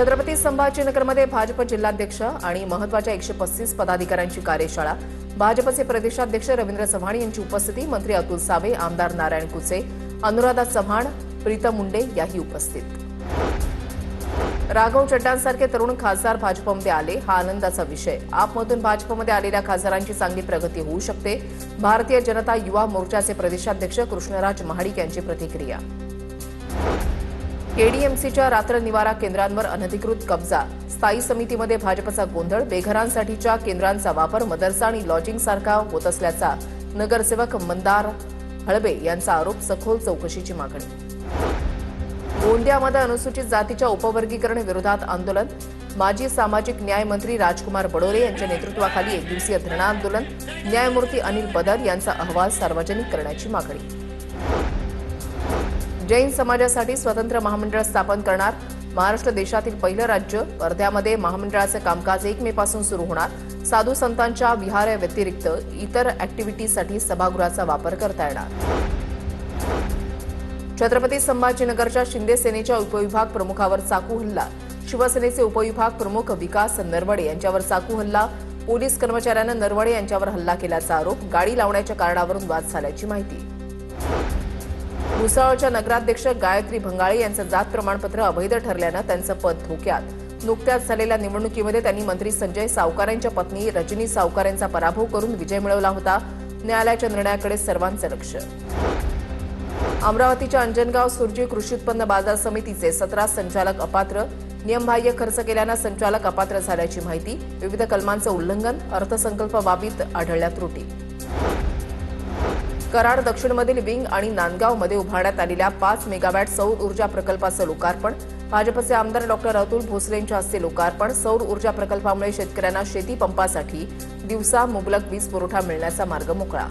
छत्रपती संभाजीनगरमध्ये भाजप जिल्हाध्यक्ष आणि महत्त्वाच्या 135 पदाधिकाऱ्यांची कार्यशाळा। भाजपचे प्रदेशाध्यक्ष रवींद्र चव्हाण यांची उपस्थिती, मंत्री अतुल सावे, आमदार नारायण कुचे, अनुराधा चव्हाण, प्रीतम मुंडे याही उपस्थित। राघव चड्डांसारखे तरुण खासदार भाजपमध्ये आले हा आनंदाचा विषय। आपमधून भाजपमध्ये आलेल्या खासदारांची चांगली प्रगती होऊ शकते। भारतीय जनता युवा मोर्चाचे प्रदेशाध्यक्ष कृष्णराज महाडिक यांची प्रतिक्रिया। केडीएमसीच्या रात्र निवारा केंद्रांवर अनधिकृत कब्जा, स्थायी समितीमध्ये भाजपचा गोंधळ, बेघरांसाठीच्या केंद्रांचा वापर मदरसा आणि लॉजिंगसारखा होत असल्याचा नगरसेवक मंदार हळबे यांचा आरोप, सखोल चौकशीची मागणी। गोंदियामध्ये अनुसूचित जातीच्या उपवर्गीकरण विरोधात आंदोलन, माजी सामाजिक न्याय मंत्री राजकुमार बडोले यांच्या नेतृत्वाखाली एकदिवसीय धरणं आंदोलन, न्यायमूर्ती अनिल बदर यांचा अहवाल सार्वजनिक करण्याची मागणी। जैन समाजासाठी स्वतंत्र महामंडळ स्थापन करणार, महाराष्ट्र देशातील पहिलं राज्य। वर्ध्यामध्ये महामंडळाचे कामकाज 1 मे पासून सुरू होणार। साधू संतांच्या विहार व्यतिरिक्त इतर ऍक्टिव्हिटीसाठी सभागृहाचा वापर करता येणार। छत्रपती संभाजीनगरच्या शिंदे सेनेच्या उपविभाग प्रमुखावर चाकू हल्ला, शिवसेनेचे उपविभाग प्रमुख विकास नरवडे यांच्यावर चाकू हल्ला, पोलीस कर्मचाऱ्यानं नरवडे यांच्यावर हल्ला केल्याचा आरोप, गाडी लावण्याच्या कारणावरून वाद झाल्याची माहिती। भुसावळच्या नगराध्यक्ष गायत्री भंगाळे यांचं जात प्रमाणपत्र अवैध ठरल्यानं त्यांचं पद धोक्यात। नुकत्याच झालेल्या निवडणुकीमध्ये त्यांनी मंत्री संजय सावकार यांच्या पत्नी रजनी सावकार यांचा पराभव करून विजय मिळवला होता। न्यायालयाच्या निर्णयाकडे सर्वांचं लक्ष। अमरावतीच्या अंजनगाव सुरजी कृषी उत्पन्न बाजार समितीचे 17 संचालक अपात्र, नियमबाह्य खर्च केल्यानं संचालक अपात्र झाल्याची माहिती। विविध कलमांचं उल्लंघन, अर्थसंकल्प बाबीत आढळल्या त्रुटी। कराड दक्षिणमधील विंग आणि नांदगावमध्ये उभारण्यात आलेल्या 5 मेगावॅट सौर ऊर्जा प्रकल्पाचं लोकार्पण, भाजपचे आमदार डॉक्टर अतुल भोसले यांच्या हस्ते लोकार्पण। सौर ऊर्जा प्रकल्पामुळे शेतकऱ्यांना शेती पंपासाठी दिवसा मुबलक वीज पुरवठा मिळण्याचा मार्ग मोकळा।